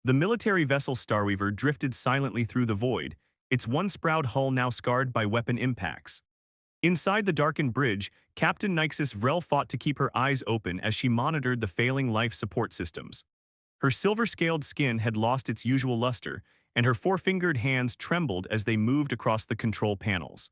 The military vessel Starweaver drifted silently through the void, its one-sprout hull now scarred by weapon impacts. Inside the darkened bridge, Captain Nyxus Vrel fought to keep her eyes open as she monitored the failing life support systems. Her silver-scaled skin had lost its usual luster, and her four-fingered hands trembled as they moved across the control panels.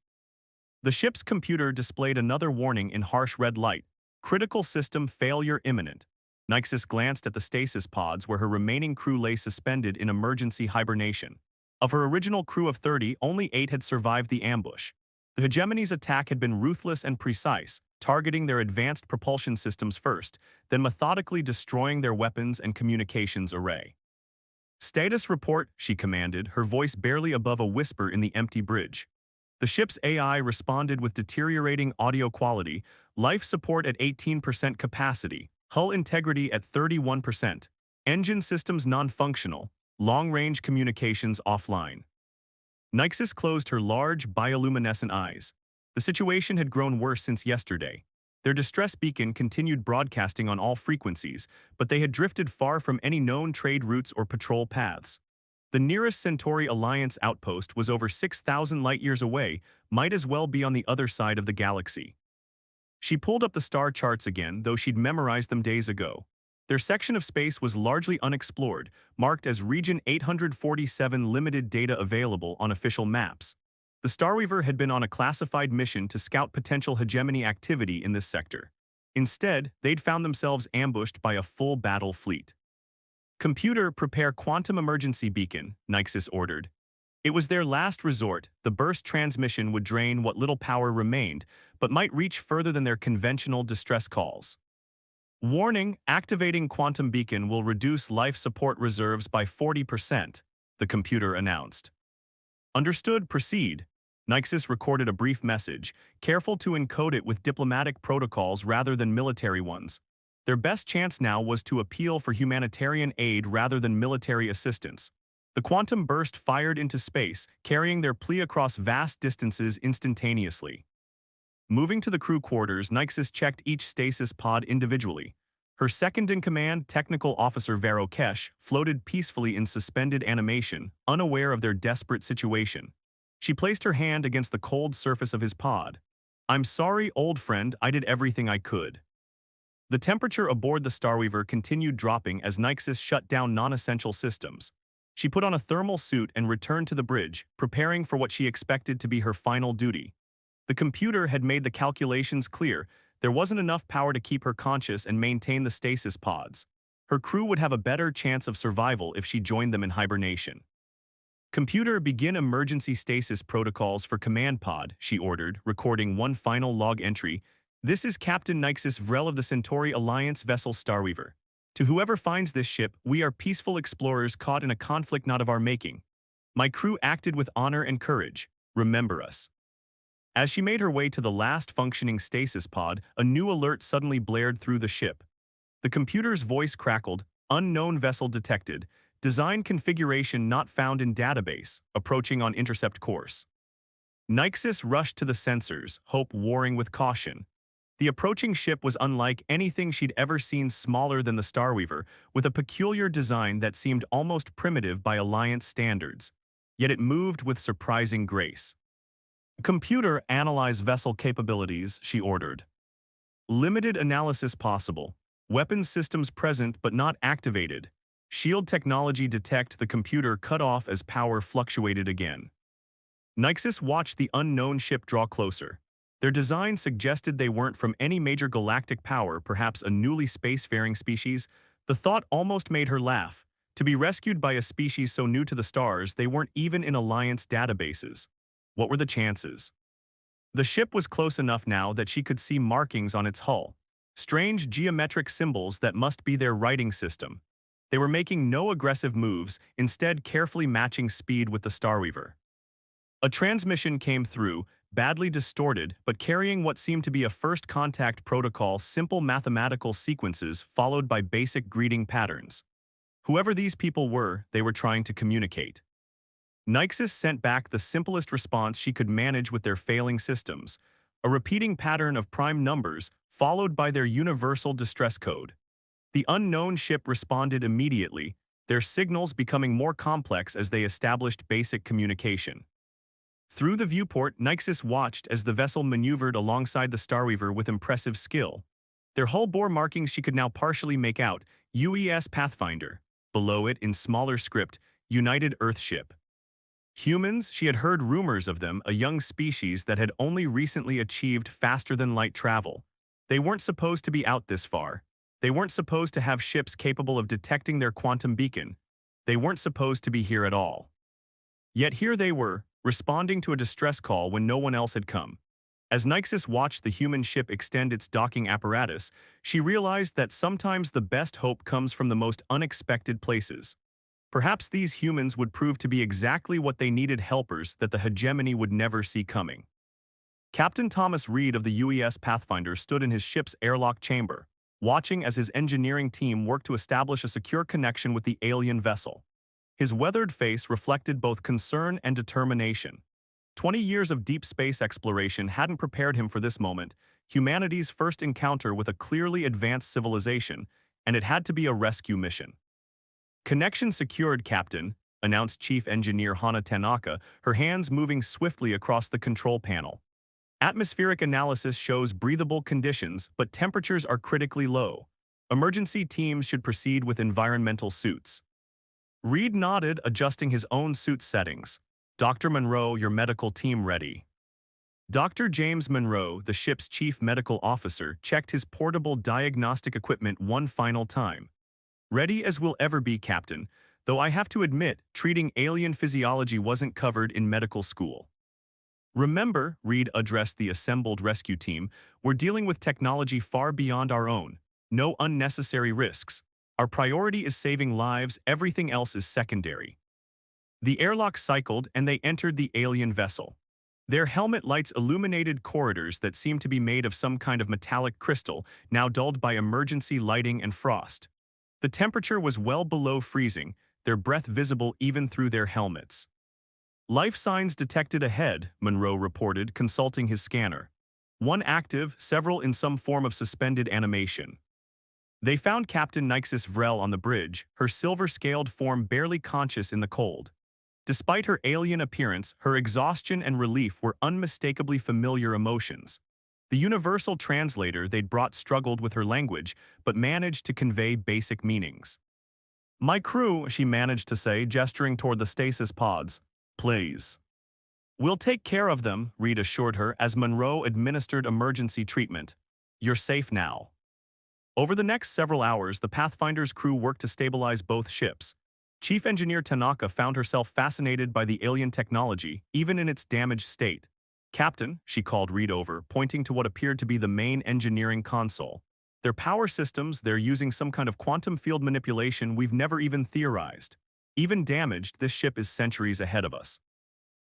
The ship's computer displayed another warning in harsh red light: critical system failure imminent. Nyxus glanced at the stasis pods where her remaining crew lay suspended in emergency hibernation. Of her original crew of 30, only 8 had survived the ambush. The hegemony's attack had been ruthless and precise, targeting their advanced propulsion systems first, then methodically destroying their weapons and communications array. "Status report," she commanded, her voice barely above a whisper in the empty bridge. The ship's AI responded with deteriorating audio quality, life support at 18% capacity, hull integrity at 31%, engine systems non-functional, long-range communications offline. Nyxus closed her large, bioluminescent eyes. The situation had grown worse since yesterday. Their distress beacon continued broadcasting on all frequencies, but they had drifted far from any known trade routes or patrol paths. The nearest Centauri Alliance outpost was over 6,000 light-years away, might as well be on the other side of the galaxy. She pulled up the star charts again, though she'd memorized them days ago. Their section of space was largely unexplored, marked as Region 847 limited data available on official maps. The Starweaver had been on a classified mission to scout potential hegemony activity in this sector. Instead, they'd found themselves ambushed by a full battle fleet. "Computer, prepare quantum emergency beacon," Nyxus ordered. It was their last resort. The burst transmission would drain what little power remained, but might reach further than their conventional distress calls. "Warning, activating quantum beacon will reduce life support reserves by 40%, the computer announced. "Understood, proceed." Nyxus recorded a brief message, careful to encode it with diplomatic protocols rather than military ones. Their best chance now was to appeal for humanitarian aid rather than military assistance. The quantum burst fired into space, carrying their plea across vast distances instantaneously. Moving to the crew quarters, Nyxus checked each stasis pod individually. Her second-in-command, Technical Officer Vero Kesh, floated peacefully in suspended animation, unaware of their desperate situation. She placed her hand against the cold surface of his pod. "I'm sorry, old friend, I did everything I could." The temperature aboard the Starweaver continued dropping as Nyxus shut down non-essential systems. She put on a thermal suit and returned to the bridge, preparing for what she expected to be her final duty. The computer had made the calculations clear: there wasn't enough power to keep her conscious and maintain the stasis pods. Her crew would have a better chance of survival if she joined them in hibernation. "Computer, begin emergency stasis protocols for command pod," she ordered, recording one final log entry. "This is Captain Nyxus Vrel of the Centauri Alliance vessel Starweaver. To whoever finds this ship, we are peaceful explorers caught in a conflict not of our making. My crew acted with honor and courage. Remember us." As she made her way to the last functioning stasis pod, a new alert suddenly blared through the ship. The computer's voice crackled: "Unknown vessel detected. Design configuration not found in database. Approaching on intercept course." Nyxus rushed to the sensors, hope warring with caution. The approaching ship was unlike anything she'd ever seen, smaller than the Starweaver, with a peculiar design that seemed almost primitive by Alliance standards. Yet it moved with surprising grace. "Computer, analyze vessel capabilities," she ordered. "Limited analysis possible. Weapons systems present but not activated. Shield technology detect." The computer cut off as power fluctuated again. Nyxus watched the unknown ship draw closer. Their design suggested they weren't from any major galactic power, perhaps a newly spacefaring species. The thought almost made her laugh. To be rescued by a species so new to the stars they weren't even in Alliance databases. What were the chances? The ship was close enough now that she could see markings on its hull. Strange geometric symbols that must be their writing system. They were making no aggressive moves, instead carefully matching speed with the Starweaver. A transmission came through, badly distorted, but carrying what seemed to be a first contact protocol: simple mathematical sequences followed by basic greeting patterns. Whoever these people were, they were trying to communicate. Nyxus sent back the simplest response she could manage with their failing systems: a repeating pattern of prime numbers, followed by their universal distress code. The unknown ship responded immediately, their signals becoming more complex as they established basic communication. Through the viewport, Nyxus watched as the vessel maneuvered alongside the Starweaver with impressive skill. Their hull bore markings she could now partially make out, UES Pathfinder. Below it, in smaller script, United Earthship. Humans, she had heard rumors of them, a young species that had only recently achieved faster-than-light travel. They weren't supposed to be out this far. They weren't supposed to have ships capable of detecting their quantum beacon. They weren't supposed to be here at all. Yet here they were, responding to a distress call when no one else had come. As Nyxus watched the human ship extend its docking apparatus, she realized that sometimes the best hope comes from the most unexpected places. Perhaps these humans would prove to be exactly what they needed, helpers that the hegemony would never see coming. Captain Thomas Reed of the UES Pathfinder stood in his ship's airlock chamber, watching as his engineering team worked to establish a secure connection with the alien vessel. His weathered face reflected both concern and determination. 20 years of deep space exploration hadn't prepared him for this moment, humanity's first encounter with a clearly advanced civilization, and it had to be a rescue mission. "Connection secured, Captain," announced Chief Engineer Hana Tanaka, her hands moving swiftly across the control panel. "Atmospheric analysis shows breathable conditions, but temperatures are critically low. Emergency teams should proceed with environmental suits." Reed nodded, adjusting his own suit settings. "Dr. Monroe, your medical team ready." Dr. James Monroe, the ship's chief medical officer, checked his portable diagnostic equipment one final time. "Ready as we'll ever be, Captain, though I have to admit, treating alien physiology wasn't covered in medical school." "Remember," Reed addressed the assembled rescue team, "we're dealing with technology far beyond our own. No unnecessary risks. Our priority is saving lives, everything else is secondary." The airlock cycled and they entered the alien vessel. Their helmet lights illuminated corridors that seemed to be made of some kind of metallic crystal, now dulled by emergency lighting and frost. The temperature was well below freezing, their breath visible even through their helmets. "Life signs detected ahead," Monroe reported, consulting his scanner. "One active, several in some form of suspended animation." They found Captain Nyxus Vrel on the bridge, her silver-scaled form barely conscious in the cold. Despite her alien appearance, her exhaustion and relief were unmistakably familiar emotions. The universal translator they'd brought struggled with her language, but managed to convey basic meanings. "My crew," she managed to say, gesturing toward the stasis pods. "Please." "We'll take care of them," Reed assured her as Monroe administered emergency treatment. "You're safe now." Over the next several hours, the Pathfinder's crew worked to stabilize both ships. Chief Engineer Tanaka found herself fascinated by the alien technology, even in its damaged state. "Captain," she called Reed over, pointing to what appeared to be the main engineering console. "Their power systems, they're using some kind of quantum field manipulation we've never even theorized. Even damaged, this ship is centuries ahead of us."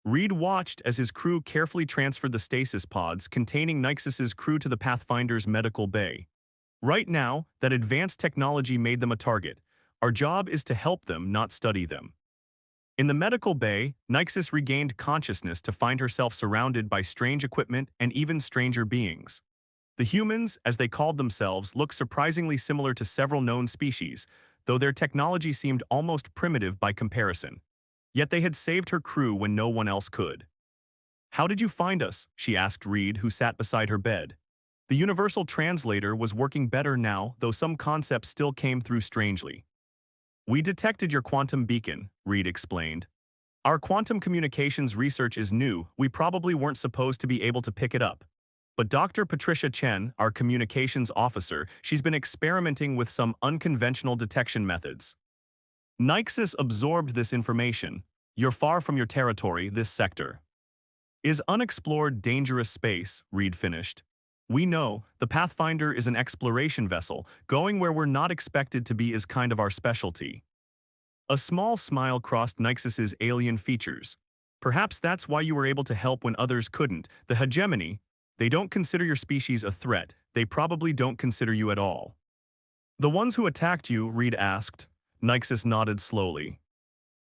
Reed watched as his crew carefully transferred the stasis pods containing Nyxus's crew to the Pathfinder's medical bay. "Right now, that advanced technology made them a target. Our job is to help them, not study them." In the medical bay, Nyxus regained consciousness to find herself surrounded by strange equipment and even stranger beings. The humans, as they called themselves, looked surprisingly similar to several known species, though their technology seemed almost primitive by comparison. Yet they had saved her crew when no one else could. "How did you find us?" she asked Reed, who sat beside her bed. The universal translator was working better now, though some concepts still came through strangely. "We detected your quantum beacon," Reed explained. "Our quantum communications research is new, we probably weren't supposed to be able to pick it up. But Dr. Patricia Chen, our communications officer, she's been experimenting with some unconventional detection methods." Nyxus absorbed this information. "You're far from your territory, this sector is unexplored dangerous space," Reed finished. "We know, the Pathfinder is an exploration vessel, going where we're not expected to be is kind of our specialty." A small smile crossed Nyxus's alien features. "Perhaps that's why you were able to help when others couldn't. The hegemony, they don't consider your species a threat, they probably don't consider you at all." "The ones who attacked you," Reed asked. Nyxus nodded slowly.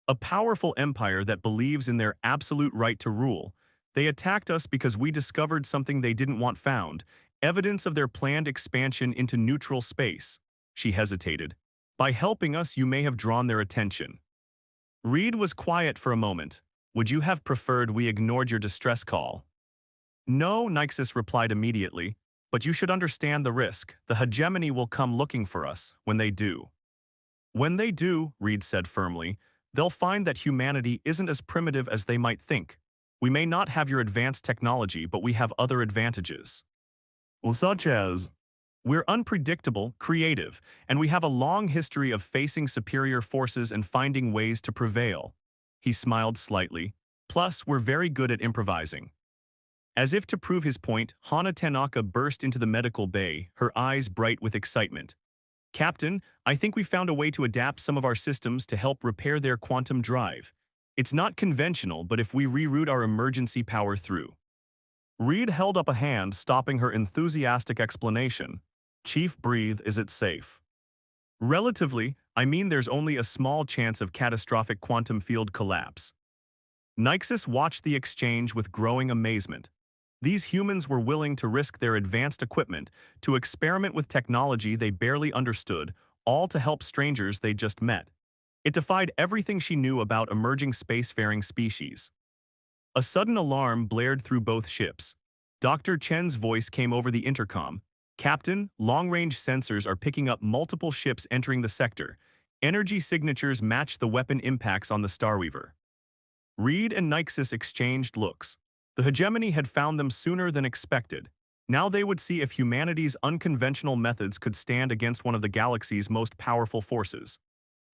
"A powerful empire that believes in their absolute right to rule. They attacked us because we discovered something they didn't want found, evidence of their planned expansion into neutral space." She hesitated. By helping us, you may have drawn their attention. Reed was quiet for a moment. Would you have preferred we ignored your distress call? No, Nyxus replied immediately, but you should understand the risk. The hegemony will come looking for us when they do. When they do, Reed said firmly, they'll find that humanity isn't as primitive as they might think. We may not have your advanced technology, but we have other advantages. Well, such as, we're unpredictable, creative, and we have a long history of facing superior forces and finding ways to prevail. He smiled slightly. Plus, we're very good at improvising. As if to prove his point, Hana Tanaka burst into the medical bay, her eyes bright with excitement. Captain, I think we found a way to adapt some of our systems to help repair their quantum drive. It's not conventional, but if we reroute our emergency power through. Reed held up a hand, stopping her enthusiastic explanation. Chief, breathe, is it safe? Relatively, I mean there's only a small chance of catastrophic quantum field collapse. Nyxus watched the exchange with growing amazement. These humans were willing to risk their advanced equipment to experiment with technology they barely understood, all to help strangers they just met. It defied everything she knew about emerging spacefaring species. A sudden alarm blared through both ships. Dr. Chen's voice came over the intercom. Captain, long-range sensors are picking up multiple ships entering the sector. Energy signatures match the weapon impacts on the Starweaver. Reed and Nyxus exchanged looks. The hegemony had found them sooner than expected. Now they would see if humanity's unconventional methods could stand against one of the galaxy's most powerful forces.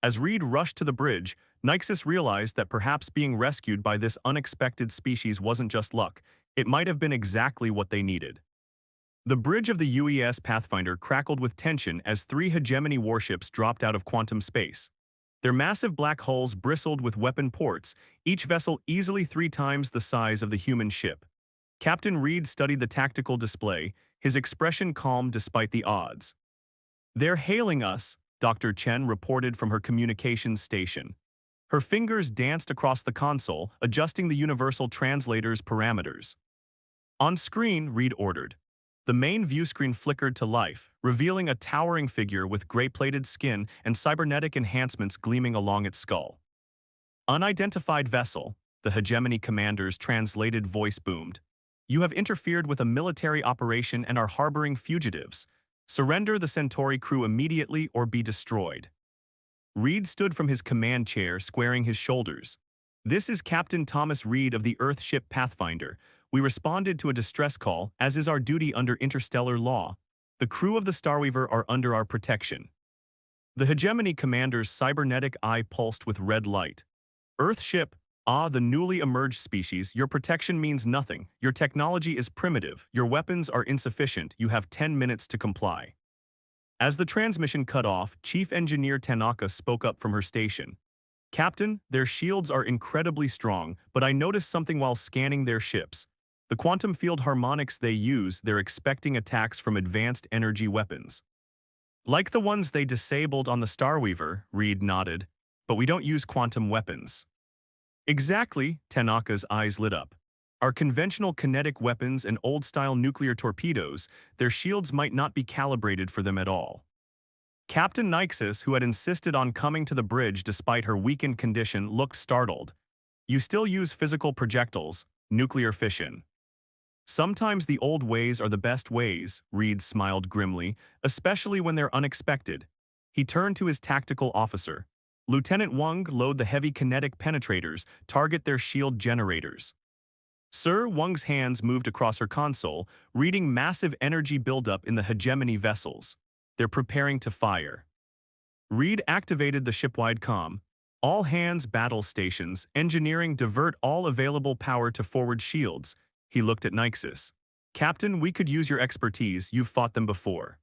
As Reed rushed to the bridge, Nyxus realized that perhaps being rescued by this unexpected species wasn't just luck, it might have been exactly what they needed. The bridge of the UES Pathfinder crackled with tension as 3 hegemony warships dropped out of quantum space. Their massive black hulls bristled with weapon ports, each vessel easily 3 times the size of the human ship. Captain Reed studied the tactical display, his expression calm despite the odds. "They're hailing us," Dr. Chen reported from her communications station. Her fingers danced across the console, adjusting the universal translator's parameters. On screen, Reed ordered. The main viewscreen flickered to life, revealing a towering figure with gray-plated skin and cybernetic enhancements gleaming along its skull. "Unidentified vessel," the hegemony commander's translated voice boomed. "You have interfered with a military operation and are harboring fugitives. Surrender the Centauri crew immediately or be destroyed." Reed stood from his command chair, squaring his shoulders. "This is Captain Thomas Reed of the Earth ship Pathfinder. We responded to a distress call, as is our duty under interstellar law. The crew of the Starweaver are under our protection." The hegemony commander's cybernetic eye pulsed with red light. "Earth ship, the newly emerged species, your protection means nothing. Your technology is primitive, your weapons are insufficient, you have 10 minutes to comply." As the transmission cut off, Chief Engineer Tanaka spoke up from her station. "Captain, their shields are incredibly strong, but I noticed something while scanning their ships. The quantum field harmonics they use, they're expecting attacks from advanced energy weapons." "Like the ones they disabled on the Starweaver," Reed nodded. "But we don't use quantum weapons." "Exactly," Tanaka's eyes lit up. "Our conventional kinetic weapons and old-style nuclear torpedoes, their shields might not be calibrated for them at all." Captain Nyxus, who had insisted on coming to the bridge despite her weakened condition, looked startled. "You still use physical projectiles, nuclear fission." "Sometimes the old ways are the best ways," Reed smiled grimly, "especially when they're unexpected." He turned to his tactical officer. "Lieutenant Wang, load the heavy kinetic penetrators, target their shield generators." Sir Wang's hands moved across her console, reading massive energy buildup in the hegemony vessels. "They're preparing to fire." Reed activated the shipwide comm. "All hands battle stations, engineering divert all available power to forward shields." He looked at Nyxus. "Captain, we could use your expertise, you've fought them before."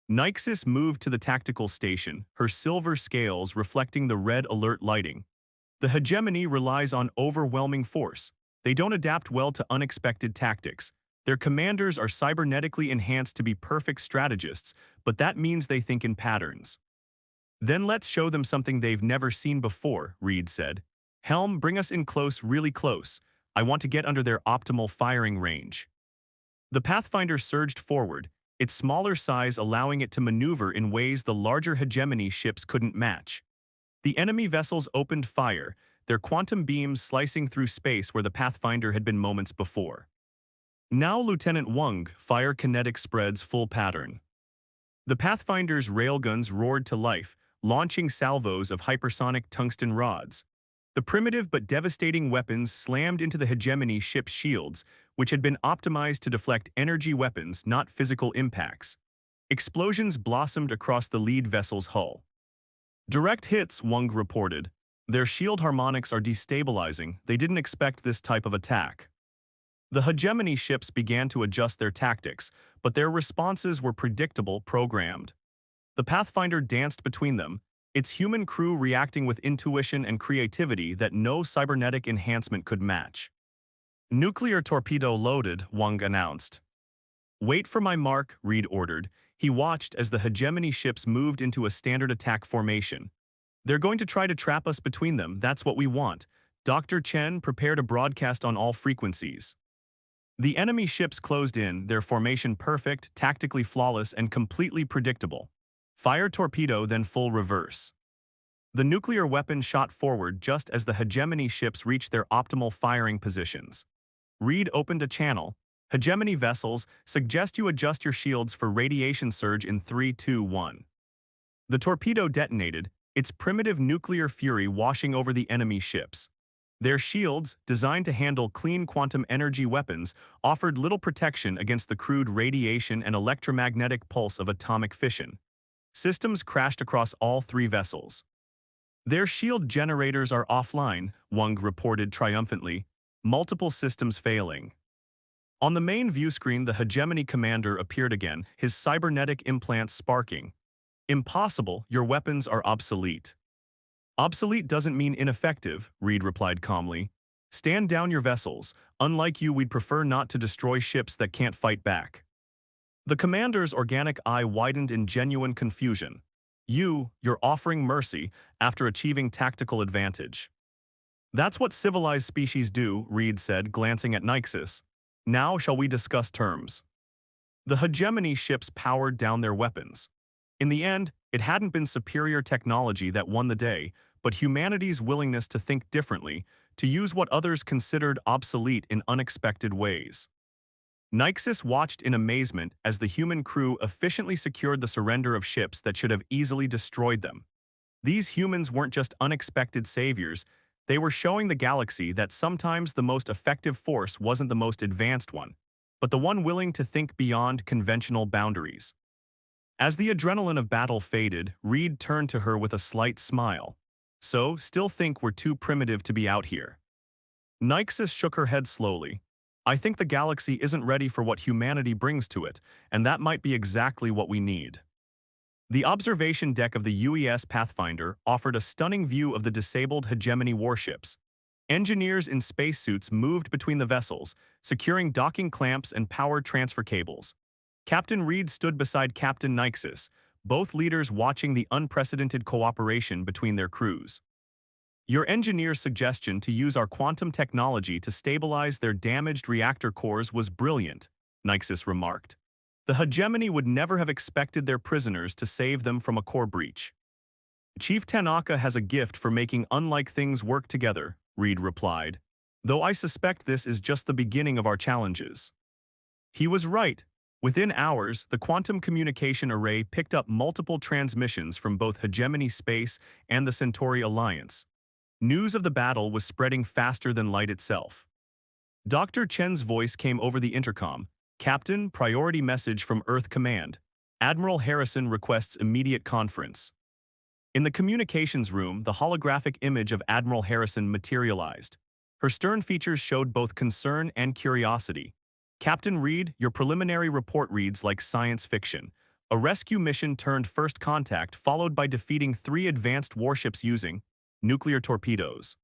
Nyxus moved to the tactical station, her silver scales reflecting the red alert lighting. "The hegemony relies on overwhelming force. They don't adapt well to unexpected tactics. Their commanders are cybernetically enhanced to be perfect strategists, but that means they think in patterns." "Then let's show them something they've never seen before," Reed said. "Helm, bring us in close, really close. I want to get under their optimal firing range." The Pathfinder surged forward, its smaller size allowing it to maneuver in ways the larger hegemony ships couldn't match. The enemy vessels opened fire, their quantum beams slicing through space where the Pathfinder had been moments before. Now Lieutenant Wang, fire kinetic spreads full pattern. The Pathfinder's railguns roared to life, launching salvos of hypersonic tungsten rods. The primitive but devastating weapons slammed into the hegemony ship's shields, which had been optimized to deflect energy weapons, not physical impacts. Explosions blossomed across the lead vessel's hull. Direct hits, Wang reported. Their shield harmonics are destabilizing. They didn't expect this type of attack. The hegemony ships began to adjust their tactics, but their responses were predictable, programmed. The Pathfinder danced between them, its human crew reacting with intuition and creativity that no cybernetic enhancement could match. Nuclear torpedo loaded, Wang announced. Wait for my mark, Reed ordered. He watched as the hegemony ships moved into a standard attack formation. They're going to try to trap us between them, that's what we want. Dr. Chen prepared a broadcast on all frequencies. The enemy ships closed in, their formation perfect, tactically flawless, and completely predictable. Fire torpedo, then full reverse. The nuclear weapon shot forward just as the hegemony ships reached their optimal firing positions. Reed opened a channel. Hegemony vessels, suggest you adjust your shields for radiation surge in 3, 2, 1. The torpedo detonated, its primitive nuclear fury washing over the enemy ships. Their shields, designed to handle clean quantum energy weapons, offered little protection against the crude radiation and electromagnetic pulse of atomic fission. Systems crashed across all three vessels. Their shield generators are offline, Wang reported triumphantly, multiple systems failing. On the main view screen, the hegemony commander appeared again, his cybernetic implants sparking. Impossible, your weapons are obsolete. Obsolete doesn't mean ineffective, Reed replied calmly. Stand down your vessels. Unlike you, we'd prefer not to destroy ships that can't fight back. The commander's organic eye widened in genuine confusion. You're offering mercy after achieving tactical advantage. That's what civilized species do, Reed said, glancing at Nyxus. Now shall we discuss terms? The hegemony ships powered down their weapons. In the end, it hadn't been superior technology that won the day, but humanity's willingness to think differently, to use what others considered obsolete in unexpected ways. Nyxus watched in amazement as the human crew efficiently secured the surrender of ships that should have easily destroyed them. These humans weren't just unexpected saviors, they were showing the galaxy that sometimes the most effective force wasn't the most advanced one, but the one willing to think beyond conventional boundaries. As the adrenaline of battle faded, Reed turned to her with a slight smile. So, still think we're too primitive to be out here? Nyxus shook her head slowly. I think the galaxy isn't ready for what humanity brings to it, and that might be exactly what we need. The observation deck of the UES Pathfinder offered a stunning view of the disabled hegemony warships. Engineers in spacesuits moved between the vessels, securing docking clamps and power transfer cables. Captain Reed stood beside Captain Nyxus, both leaders watching the unprecedented cooperation between their crews. Your engineer's suggestion to use our quantum technology to stabilize their damaged reactor cores was brilliant, Nyxus remarked. The hegemony would never have expected their prisoners to save them from a core breach. Chief Tanaka has a gift for making unlike things work together, Reed replied, though I suspect this is just the beginning of our challenges. He was right. Within hours, the quantum communication array picked up multiple transmissions from both Hegemony Space and the Centauri Alliance. News of the battle was spreading faster than light itself. Dr. Chen's voice came over the intercom. Captain, priority message from Earth Command. Admiral Harrison requests immediate conference. In the communications room, the holographic image of Admiral Harrison materialized. Her stern features showed both concern and curiosity. Captain Reed, your preliminary report reads like science fiction. A rescue mission turned first contact, followed by defeating 3 advanced warships using nuclear torpedoes.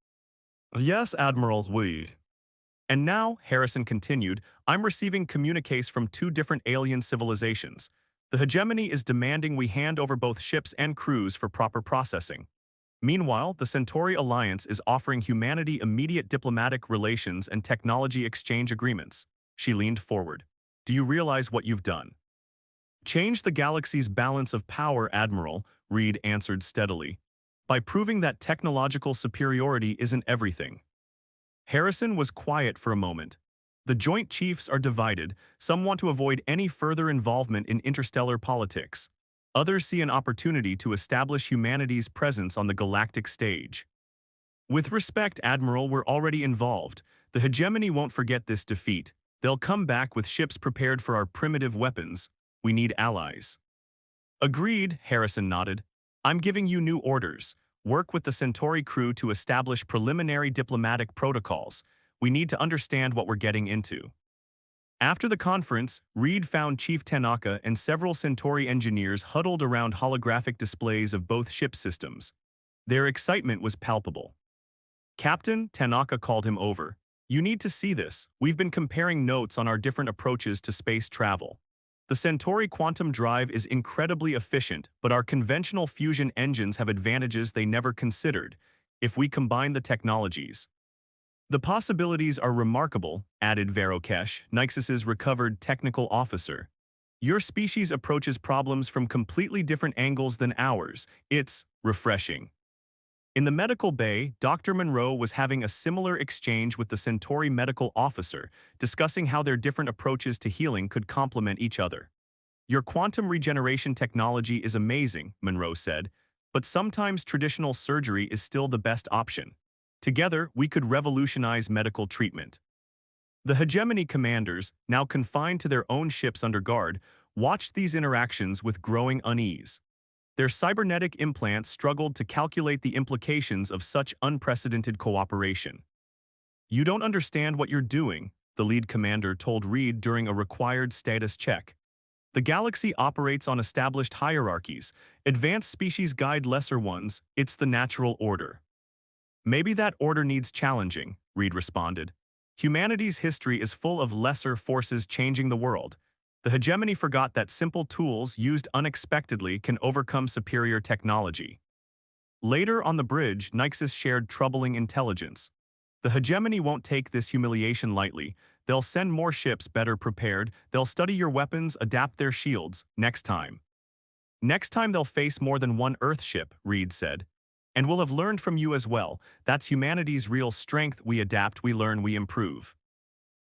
Yes, Admiral Reed. And now, Harrison continued, I'm receiving communiques from 2 different alien civilizations. The hegemony is demanding we hand over both ships and crews for proper processing. Meanwhile, the Centauri Alliance is offering humanity immediate diplomatic relations and technology exchange agreements. She leaned forward. Do you realize what you've done? Change the galaxy's balance of power, Admiral, Reed answered steadily, by proving that technological superiority isn't everything. Harrison was quiet for a moment. The Joint Chiefs are divided. Some want to avoid any further involvement in interstellar politics. Others see an opportunity to establish humanity's presence on the galactic stage. With respect, Admiral, we're already involved. The hegemony won't forget this defeat. They'll come back with ships prepared for our primitive weapons. We need allies. Agreed, Harrison nodded. I'm giving you new orders. Work with the Centauri crew to establish preliminary diplomatic protocols. We need to understand what we're getting into. After the conference, Reed found Chief Tanaka and several Centauri engineers huddled around holographic displays of both ship systems. Their excitement was palpable. Captain, Tanaka called him over. You need to see this. We've been comparing notes on our different approaches to space travel. The Centauri quantum drive is incredibly efficient, but our conventional fusion engines have advantages they never considered if we combine the technologies. The possibilities are remarkable, added Varokesh, Nyxus's recovered technical officer. Your species approaches problems from completely different angles than ours. It's refreshing. In the medical bay, Dr. Monroe was having a similar exchange with the Centauri medical officer, discussing how their different approaches to healing could complement each other. Your quantum regeneration technology is amazing, Monroe said, but sometimes traditional surgery is still the best option. Together, we could revolutionize medical treatment. The hegemony commanders, now confined to their own ships under guard, watched these interactions with growing unease. Their cybernetic implants struggled to calculate the implications of such unprecedented cooperation. You don't understand what you're doing, the lead commander told Reed during a required status check. The galaxy operates on established hierarchies. Advanced species guide lesser ones. It's the natural order. Maybe that order needs challenging, Reed responded. Humanity's history is full of lesser forces changing the world. The hegemony forgot that simple tools used unexpectedly can overcome superior technology. Later on the bridge, Nyxus shared troubling intelligence. The hegemony won't take this humiliation lightly. They'll send more ships better prepared. They'll study your weapons, adapt their shields, next time. Next time they'll face more than one Earth ship, Reed said. And we'll have learned from you as well. That's humanity's real strength. We adapt, we learn, we improve.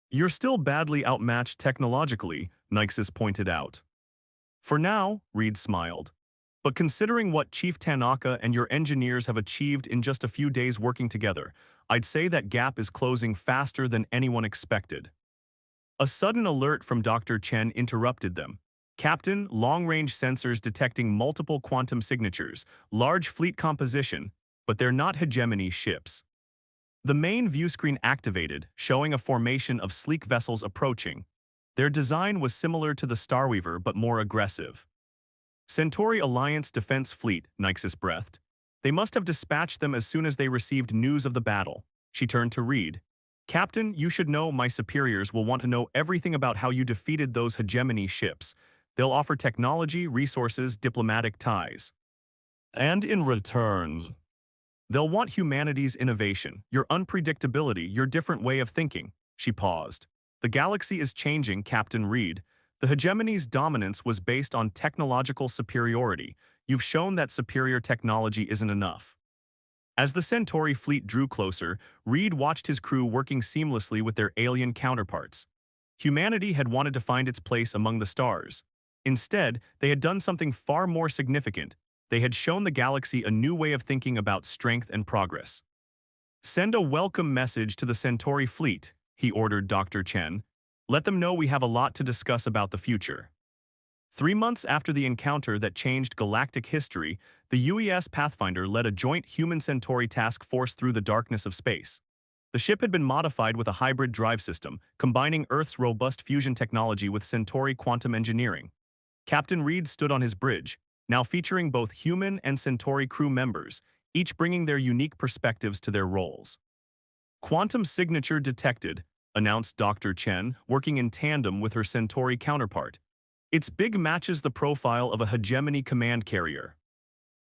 You're still badly outmatched technologically, Nyxus pointed out. For now, Reed smiled. But considering what Chief Tanaka and your engineers have achieved in just a few days working together, I'd say that gap is closing faster than anyone expected. A sudden alert from Dr. Chen interrupted them. Captain, long-range sensors detecting multiple quantum signatures, large fleet composition, but they're not hegemony ships. The main viewscreen activated, showing a formation of sleek vessels approaching. Their design was similar to the Starweaver but more aggressive. Centauri Alliance Defense Fleet, Nyxus breathed. They must have dispatched them as soon as they received news of the battle. She turned to Reed. Captain, you should know my superiors will want to know everything about how you defeated those hegemony ships. They'll offer technology, resources, diplomatic ties. And in return, they'll want humanity's innovation, your unpredictability, your different way of thinking. She paused. The galaxy is changing, Captain Reed. The hegemony's dominance was based on technological superiority. You've shown that superior technology isn't enough. As the Centauri fleet drew closer, Reed watched his crew working seamlessly with their alien counterparts. Humanity had wanted to find its place among the stars. Instead, they had done something far more significant. They had shown the galaxy a new way of thinking about strength and progress. Send a welcome message to the Centauri fleet, he ordered Dr. Chen. Let them know we have a lot to discuss about the future. 3 months after the encounter that changed galactic history, the UES Pathfinder led a joint human-Centauri task force through the darkness of space. The ship had been modified with a hybrid drive system, combining Earth's robust fusion technology with Centauri quantum engineering. Captain Reed stood on his bridge, now featuring both human and Centauri crew members, each bringing their unique perspectives to their roles. Quantum signature detected, announced Dr. Chen, working in tandem with her Centauri counterpart. Its big matches the profile of a hegemony command carrier.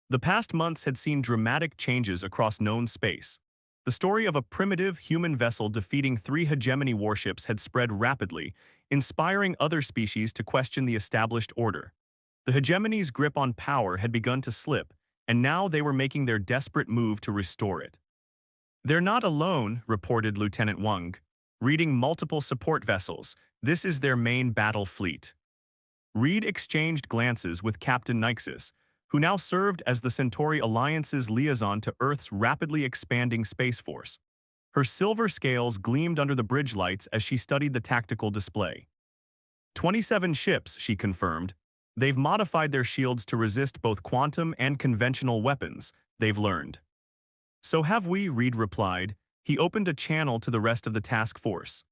The past months had seen dramatic changes across known space. The story of a primitive human vessel defeating three hegemony warships had spread rapidly, inspiring other species to question the established order. The hegemony's grip on power had begun to slip, and now they were making their desperate move to restore it. "They're not alone," reported Lieutenant Wang. "Reading multiple support vessels. This is their main battle fleet." Reed exchanged glances with Captain Nixis, who now served as the Centauri Alliance's liaison to Earth's rapidly expanding space force. Her silver scales gleamed under the bridge lights as she studied the tactical display. 27 ships, she confirmed. They've modified their shields to resist both quantum and conventional weapons, they've learned. "So have we," Reed replied. He opened a channel to the rest of the task force.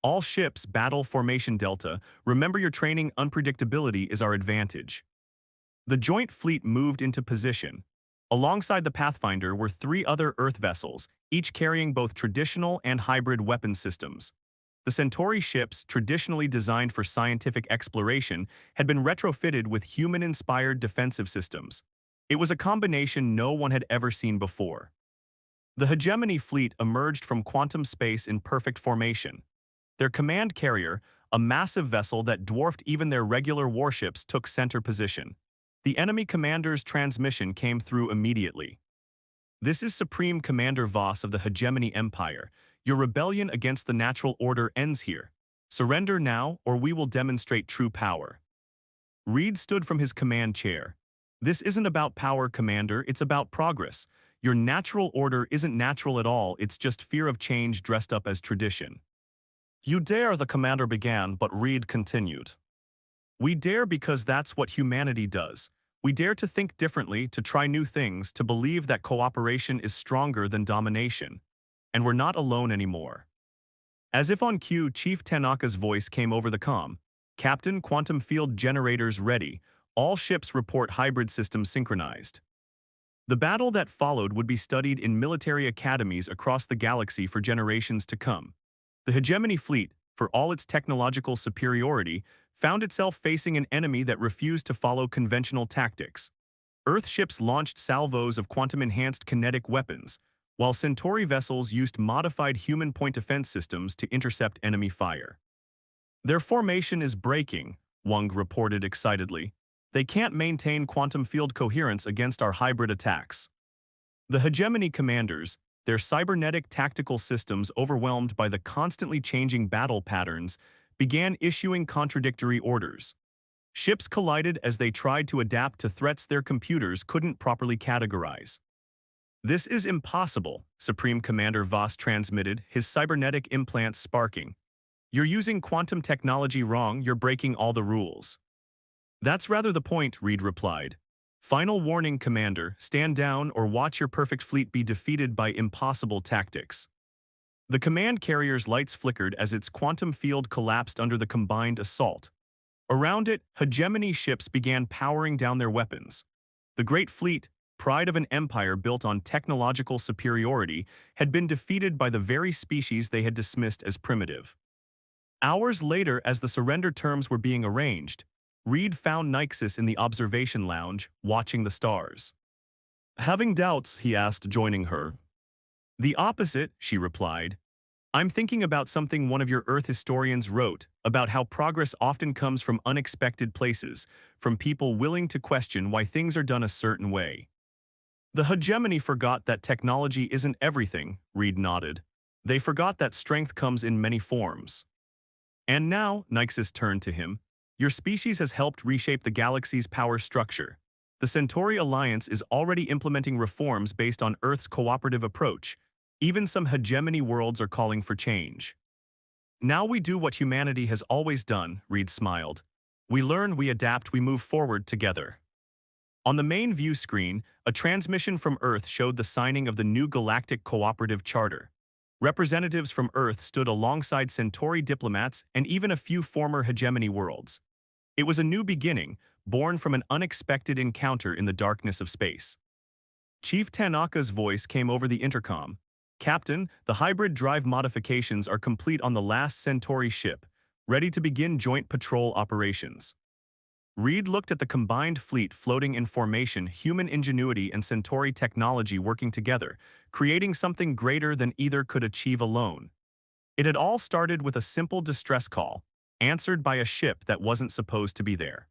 "All ships battle formation Delta. Remember your training, unpredictability is our advantage." The joint fleet moved into position. Alongside the Pathfinder were three other Earth vessels, each carrying both traditional and hybrid weapon systems. The Centauri ships, traditionally designed for scientific exploration, had been retrofitted with human-inspired defensive systems. It was a combination no one had ever seen before. The Hegemony fleet emerged from quantum space in perfect formation. Their command carrier, a massive vessel that dwarfed even their regular warships, took center position. The enemy commander's transmission came through immediately. "This is Supreme Commander Voss of the Hegemony Empire. Your rebellion against the natural order ends here. Surrender now, or we will demonstrate true power." Reed stood from his command chair. "This isn't about power, Commander, it's about progress. Your natural order isn't natural at all, it's just fear of change dressed up as tradition." "You dare," the commander began, but Reed continued. "We dare because that's what humanity does. We dare to think differently, to try new things, to believe that cooperation is stronger than domination. And we're not alone anymore." As if on cue, Chief Tanaka's voice came over the comm. "Captain, quantum field generators ready. All ships report hybrid systems synchronized." The battle that followed would be studied in military academies across the galaxy for generations to come. The Hegemony fleet, for all its technological superiority, found itself facing an enemy that refused to follow conventional tactics. Earth ships launched salvos of quantum-enhanced kinetic weapons, while Centauri vessels used modified human point defense systems to intercept enemy fire. "Their formation is breaking," Wang reported excitedly. "They can't maintain quantum field coherence against our hybrid attacks." The Hegemony commanders, their cybernetic tactical systems overwhelmed by the constantly changing battle patterns, began issuing contradictory orders. Ships collided as they tried to adapt to threats their computers couldn't properly categorize. "This is impossible," Supreme Commander Voss transmitted, his cybernetic implants sparking. "You're using quantum technology wrong, you're breaking all the rules." "That's rather the point," Reed replied. "Final warning, Commander, stand down or watch your perfect fleet be defeated by impossible tactics." The command carrier's lights flickered as its quantum field collapsed under the combined assault. Around it, Hegemony ships began powering down their weapons. The Great Fleet, pride of an empire built on technological superiority, had been defeated by the very species they had dismissed as primitive. Hours later, as the surrender terms were being arranged, Reed found Nixis in the observation lounge, watching the stars. "Having doubts?" he asked, joining her. "The opposite," she replied. "I'm thinking about something one of your Earth historians wrote, about how progress often comes from unexpected places, from people willing to question why things are done a certain way." "The Hegemony forgot that technology isn't everything," Reed nodded. "They forgot that strength comes in many forms." "And now," Nixis turned to him, "your species has helped reshape the galaxy's power structure. The Centauri Alliance is already implementing reforms based on Earth's cooperative approach. Even some Hegemony worlds are calling for change." "Now we do what humanity has always done," Reed smiled. "We learn, we adapt, we move forward together." On the main view screen, a transmission from Earth showed the signing of the new Galactic Cooperative Charter. Representatives from Earth stood alongside Centauri diplomats and even a few former Hegemony worlds. It was a new beginning, born from an unexpected encounter in the darkness of space. Chief Tanaka's voice came over the intercom. "Captain, the hybrid drive modifications are complete on the last Centauri ship, ready to begin joint patrol operations." Reed looked at the combined fleet floating in formation, human ingenuity and Centauri technology working together, creating something greater than either could achieve alone. It had all started with a simple distress call, answered by a ship that wasn't supposed to be there.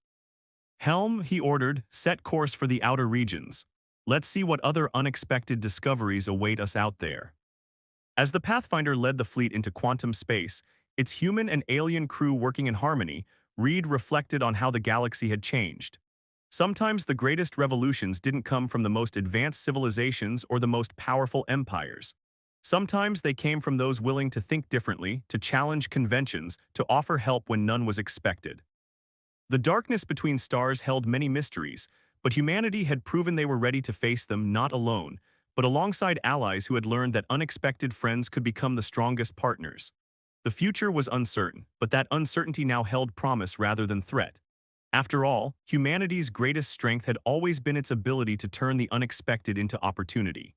"Helm," he ordered, "set course for the outer regions. Let's see what other unexpected discoveries await us out there." As the Pathfinder led the fleet into quantum space, its human and alien crew working in harmony, Reed reflected on how the galaxy had changed. Sometimes the greatest revolutions didn't come from the most advanced civilizations or the most powerful empires. Sometimes they came from those willing to think differently, to challenge conventions, to offer help when none was expected. The darkness between stars held many mysteries, but humanity had proven they were ready to face them not alone, but alongside allies who had learned that unexpected friends could become the strongest partners. The future was uncertain, but that uncertainty now held promise rather than threat. After all, humanity's greatest strength had always been its ability to turn the unexpected into opportunity.